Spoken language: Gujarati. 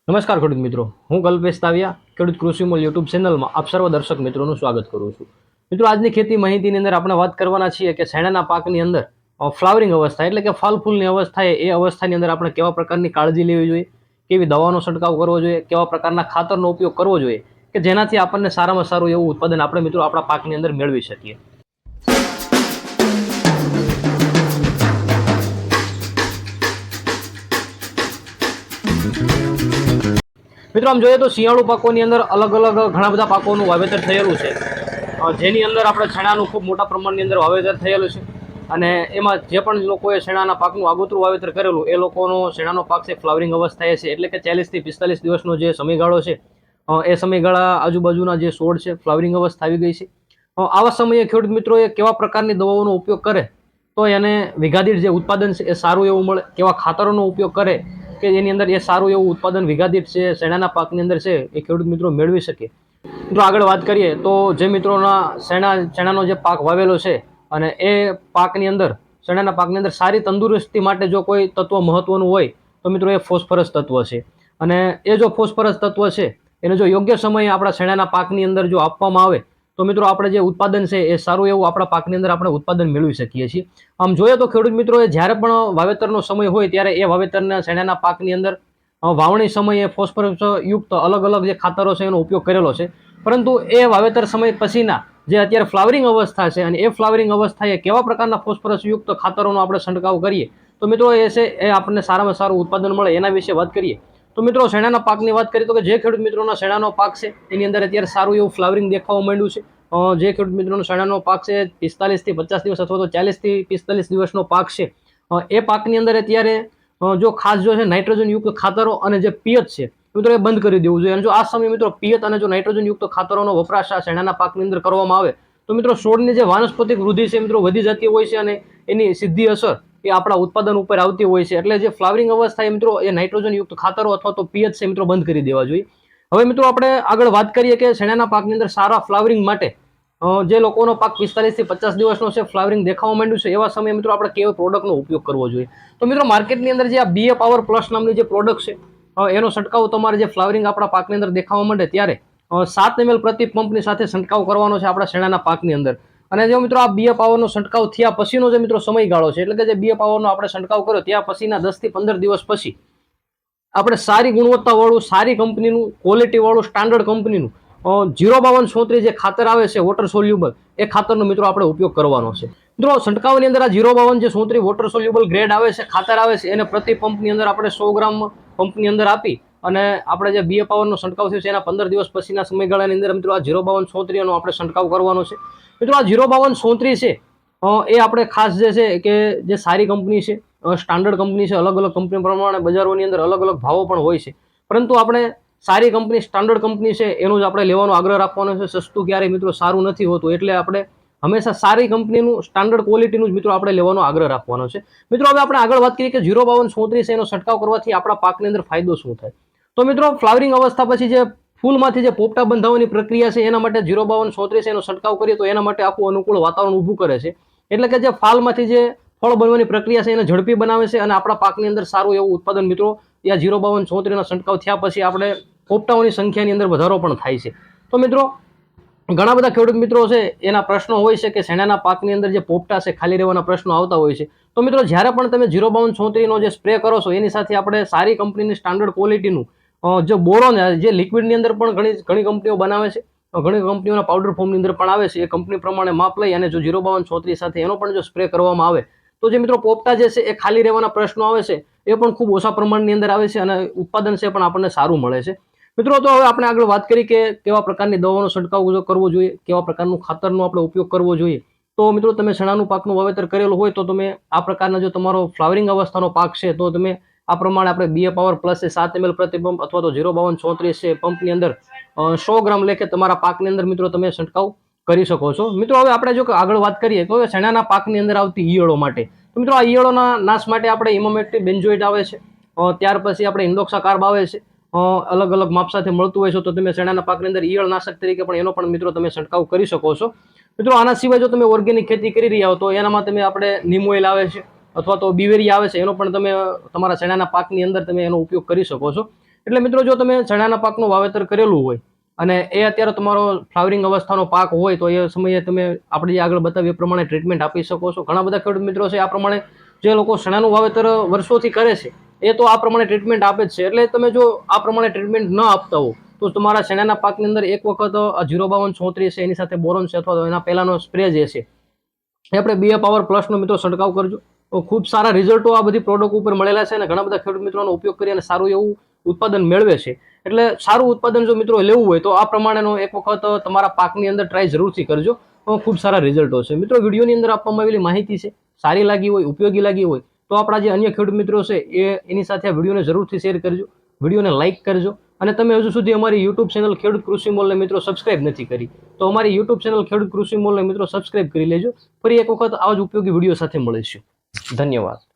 નમસ્કાર ખેડૂત મિત્રો, હું કલ્પેશ તાવિયા ખેડૂત કૃષિ મોલ યુટ્યુબ ચેનલમાં આપ સર્વ દર્શક મિત્રોનું સ્વાગત કરું છું. મિત્રો, આજની ખેતી માહિતીની અંદર આપણે વાત કરવાના છીએ કે શેણાના પાકની અંદર ફ્લાવરિંગ અવસ્થા એટલે કે ફળ ફૂલની અવસ્થાએ એ અવસ્થાની અંદર આપણે કેવા પ્રકારની કાળજી લેવી જોઈએ, કેવી દવાનો છંટકાવ કરવો જોઈએ, કેવા પ્રકારના ખાતરનો ઉપયોગ કરવો જોઈએ કે જેનાથી આપણને સારામાં સારું એવું ઉત્પાદન આપણે મિત્રો આપણા પાકની અંદર મેળવી શકીએ. મિત્રો, આમ જોઈએ તો શિયાળુ પાકોની અંદર અલગ અલગ ઘણા બધા પાકોનું વાવેતર થયેલું છે, જેની અંદર આપણે શેણાનું ખૂબ મોટા પ્રમાણની અંદર વાવેતર થયેલું છે. અને એમાં જે પણ લોકોએ શેણાના પાકનું આગોતરું વાવેતર કરેલું એ લોકોનો શેણાનો પાક છે ફ્લાવરિંગ અવસ્થાએ છે, એટલે કે 40 થી 45 દિવસનો જે સમયગાળો છે એ સમયગાળા આજુબાજુના જે છોડ છે ફ્લાવરિંગ અવસ્થા આવી ગઈ છે. આવા સમયે ખેડૂત મિત્રોએ કેવા પ્રકારની દવાઓનો ઉપયોગ કરે તો એને વિઘાદીઠ જે ઉત્પાદન છે એ સારું એવું મળે, કેવા ખાતરોનો ઉપયોગ કરે કે એની અંદર એ સારું એવું ઉત્પાદન વિઘાદીઠ છે શેણાના પાકની અંદર છે એ ખેડૂત મિત્રો મેળવી શકે. મિત્રો, આગળ વાત કરીએ તો જે મિત્રોના શેણાનો જે પાક વાવેલો છે અને એ પાકની અંદર શેણાના પાકની અંદર સારી તંદુરસ્તી માટે જો કોઈ તત્વ મહત્વનું હોય તો મિત્રો એ ફોસ્ફરસ તત્વ છે. અને એ જો ફોસ્ફરસ તત્વ છે એને જો યોગ્ય સમયે આપણા શેણાના પાકની અંદર જો આપવામાં આવે તો મિત્રો આપણે જે ઉત્પાદન છે એ સારું એવું આપણા પાકની અંદર આપણે ઉત્પાદન મેળવી શકીએ છીએ. આમ જોઈએ તો ખેડૂત મિત્રોએ જ્યારે પણ વાવેતરનો સમય હોય ત્યારે એ વાવેતરના શેણાના પાકની અંદર વાવણી સમયે ફોસ્ફરસ યુક્ત અલગ અલગ જે ખાતરો છે એનો ઉપયોગ કરેલો છે. પરંતુ એ વાવેતર સમય પછીના જે અત્યારે ફ્લાવરિંગ અવસ્થા છે અને એ ફ્લાવરિંગ અવસ્થાએ કેવા પ્રકારના ફોસ્ફરસ યુક્ત ખાતરોનો આપણે છંટકાવ કરીએ તો મિત્રો એ છે એ આપણને સારામાં સારું ઉત્પાદન મળે એના વિશે વાત કરીએ. તો મિત્રો, શેણાના પાકની વાત કરીએ તો કે જે ખેડૂત મિત્રોના શેણાનો પાક છે એની અંદર અત્યારે સારું એવું ફ્લાવરિંગ દેખાવા માંડ્યું છે. જે ખેડૂત મિત્રોનો શેણાનો પાક છે 45 થી 50 દિવસ અથવા તો 40 થી 45 દિવસનો પાક છે, એ પાકની અંદર અત્યારે જો ખાસ જો છે નાઇટ્રોજન યુક્ત ખાતરો અને જે પિયત છે મિત્રો એ બંધ કરી દેવું જોઈએ. અને જો આ સમયે મિત્રો પિયત અને જો નાઇટ્રોજન યુક્ત ખાતરોનો વપરાશ આ શેણાના પાકની અંદર કરવામાં આવે તો મિત્રો છોડની જે વાનસ્પતિક વૃદ્ધિ છે મિત્રો વધી જતી હોય છે અને એની સીધી અસર એ આપણા ઉત્પાદન ઉપર આવતી હોય છે. એટલે જે ફ્લાવરિંગ અવસ્થાએ મિત્રો એ નાઇટ્રોજન યુક્ત ખાતરો અથવા તો પિયત છે મિત્રો બંધ કરી દેવા જોઈએ. હવે મિત્રો, આપણે આગળ વાત કરીએ કે શેણાના પાકની અંદર સારા ફ્લાવરિંગ માટે જે લોકોનો પાક 45 થી 50 દિવસનો છે ફ્લાવરિંગ દેખાવા માંડ્યું છે એવા સમયે મિત્રો આપણે કેવા પ્રોડક્ટનો ઉપયોગ કરવો જોઈએ. તો મિત્રો, માર્કેટની અંદર જે આ BA પાવર પ્લસ નામની જે પ્રોડક્ટ છે એનો છંટકાવ તમારે જે ફ્લાવરિંગ આપણા પાકની અંદર દેખાવા માંડે ત્યારે 7 ml પ્રતિ પંપની સાથે છંટકાવ કરવાનો છે આપણા શેણાના પાકની અંદર. અને જો મિત્રો આ BA પાવરનો છંટકાવ થયા પછીનો જે મિત્રો સમયગાળો છે એટલે કે જે BA પાવરનો આપણે છંટકાવ કર્યો ત્યાં પછીના 10 થી 15 દિવસ પછી આપણે સારી ગુણવત્તાવાળું, સારી કંપનીનું, ક્વોલિટીવાળું, સ્ટાન્ડર્ડ કંપનીનું 05234 જે ખાતર આવે છે વોટર સોલ્યુબલ એ ખાતરનો મિત્રો આપણે ઉપયોગ કરવાનો છે. મિત્રો, છંટકાવની અંદર આ 05234 વોટર સોલ્યુબલ ગ્રેડ આવે છે, ખાતર આવે છે, એને પ્રતિ પંપની અંદર આપણે 100 ગ્રામ પંપની અંદર આપી અને આપણે જે BA પાવરનો છંટકાવ થયો છે એના 15 દિવસ પછીના સમયગાળાની અંદર મિત્રો આ 05234 નો આપણે છંટકાવ કરવાનો છે. મિત્રો, આ 05234 છે એ આપણે ખાસ જે છે કે જે સારી કંપની છે, સ્ટાન્ડર્ડ કંપની છે, અલગ અલગ કંપની પ્રમાણે બજારોની અંદર અલગ અલગ ભાવો પણ હોય છે, પરંતુ આપણે સારી કંપની, સ્ટાન્ડર્ડ કંપની છે એનું જ આપણે લેવાનો આગ્રહ રાખવાનો છે. સસ્તું ક્યારેય મિત્રો સારું નથી હોતું, એટલે આપણે હંમેશા સારી કંપનીનું, સ્ટાન્ડર્ડ ક્વોલિટીનું જ મિત્રો આપણે લેવાનો આગ્રહ રાખવાનો છે. મિત્રો, હવે આપણે આગળ વાત કરીએ કે 05234 એનો છંટકાવ કરવાથી આપણા પાકની અંદર ફાયદો શું થાય. તો મિત્રો, ફ્લાવરિંગ અવસ્થા પછી જે ફૂલમાંથી જે પોપટા બંધાવવાની પ્રક્રિયા છે એના માટે 05234 એનો છંટકાવ કરીએ તો એના માટે આખું અનુકૂળ વાતાવરણ ઊભું કરે છે. એટલે કે જે ફાલમાંથી જે ફળ બનવાની પ્રક્રિયા છે એને ઝડપી બનાવે છે અને આપણા પાકની અંદર સારું એવું ઉત્પાદન મિત્રો આ 05234 નો છંટકાવ થયા પછી આપણે પોપટાઓની સંખ્યાની અંદર વધારો પણ થાય છે. તો મિત્રો, ઘણા બધા ખેડૂત મિત્રો છે એના પ્રશ્નો હોય છે કે શેણાના પાકની અંદર જે પોપટા છે ખાલી રહેવાના પ્રશ્નો આવતા હોય છે. તો મિત્રો, જ્યારે પણ તમે 05234 નો જે સ્પ્રે કરો છો એની સાથે આપણે સારી કંપનીની, સ્ટાન્ડર્ડ ક્વોલિટીનું જે બોરોન જે લિક્વિડની અંદર પણ ઘણી કંપનીઓ બનાવે છે, ઘણી કંપનીઓના પાવડર ફોર્મની અંદર પણ આવે છે, એ કંપની પ્રમાણે માપ લઈ અને જો 05234 સાથે એનો પણ જો સ્પ્રે કરવામાં આવે તો જે મિત્રો પોપટા જે છે એ ખાલી રહેવાના પ્રશ્નો આવે છે એ પણ ખૂબ ઓછા પ્રમાણની અંદર આવે છે અને ઉત્પાદન છે પણ આપણને સારું મળે છે. મિત્રો, તો હવે આપણે આગળ વાત કરી કે કેવા પ્રકારની દવાનો છંટકાવ કરવો જોઈએ, કેવા પ્રકારનું ખાતરનો આપણે ઉપયોગ કરવો જોઈએ. તો મિત્રો, તમે શેણાનું પાકનું વાવેતર કરેલું હોય તો તમે આ પ્રકારના જો તમારો ફ્લાવરિંગ અવસ્થાનો પાક છે તો તમે આ પ્રમાણે આપણે BA પાવર પ્લસ 7 ml પ્રતિ પંપ અથવા તો 05234 છે પંપની અંદર 100 ગ્રામ લેખે તમારા પાકની અંદર મિત્રો તમે છંટકાવ કરી શકો છો. મિત્રો, હવે આપણે જો આગળ વાત કરીએ તો શેણાના પાકની અંદર આવતી ઈયળો માટે તો મિત્રો આ ઈયળોના નાશ માટે આપણે ઇમામેક્ટિન બેન્ઝોઇટ આવે છે, ત્યાર પછી આપણે ઇન્ડોક્સા કાર્બ આવે છે, અલગ અલગ માપ સાથે મળતું હોય છે. તો તમે શેણાના પાકની અંદર ઈયળ નાશક તરીકે પણ એનો પણ મિત્રો તમે છંટકાવ કરી શકો છો. મિત્રો, આના સિવાય જો તમે ઓર્ગેનિક ખેતી કરી રહ્યા હો તો એનામાં તમે આપણે નીમ ઓઇલ આવે છે અથવા તો બીવેરી આવે છે એનો પણ તમે તમારા શેણાના પાકની અંદર તમે એનો ઉપયોગ કરી શકો છો. એટલે મિત્રો જો તમે ચણાના પાકનું વાવેતર કરેલું હોય અને એ અત્યારે તમારો ફ્લાવરિંગ અવસ્થાનો પાક હોય તો એ સમયે તમે આપણે જે આગળ બતાવીએ એ પ્રમાણે ટ્રીટમેન્ટ આપી શકો છો. ઘણા બધા ખેડૂત મિત્રો છે આ પ્રમાણે, જે લોકો ચણાનું વાવેતર વર્ષોથી કરે છે એ તો આ પ્રમાણે ટ્રીટમેન્ટ આપે જ છે. એટલે તમે જો આ પ્રમાણે ટ્રીટમેન્ટ ન આપતા હો તો તમારા ચણાના પાકની અંદર એક વખત 05234 છે એની સાથે બોરોન છે અથવા તો એના પહેલાનો સ્પ્રે જે છે એ આપણે BA પાવર પ્લસનો મિત્રો છંટકાવ કરજો. તો ખૂબ સારા રિઝલ્ટો આ બધી પ્રોડક્ટ ઉપર મળેલા છે અને ઘણા બધા ખેડૂત મિત્રોનો ઉપયોગ કરી અને સારું એવું ઉત્પાદન મેળવે છે. એટલે સારું ઉત્પાદન જો મિત્રો લેવું હોય તો આ પ્રમાણેનો એક વખત તમારા પાકની અંદર ટ્રાય જરૂરથી કરજો. ખૂબ સારા રિઝલ્ટો છે. મિત્રો વિડીયોની અંદર આપવામાં આવેલી માહિતી છે સારી લાગી હોય, ઉપયોગી લાગી હોય તો આપણા જે અન્ય ખેડૂત મિત્રો છે એની સાથે આ વિડીયોને જરૂરથી શેર કરજો, વિડીયોને લાઇક કરજો. અને તમે હજુ સુધી અમારી યુટ્યુબ ચેનલ ખેડૂત કૃષિ મોલને મિત્રો સબસ્ક્રાઇબ નથી કરી તો અમારી યુટ્યુબ ચેનલ ખેડૂત કૃષિ મોલને મિત્રો સબસ્ક્રાઇબ કરી લેજો. ફરી એક વખત આવા જ ઉપયોગી વિડીયો સાથે મળીશું. ધન્યવાદ.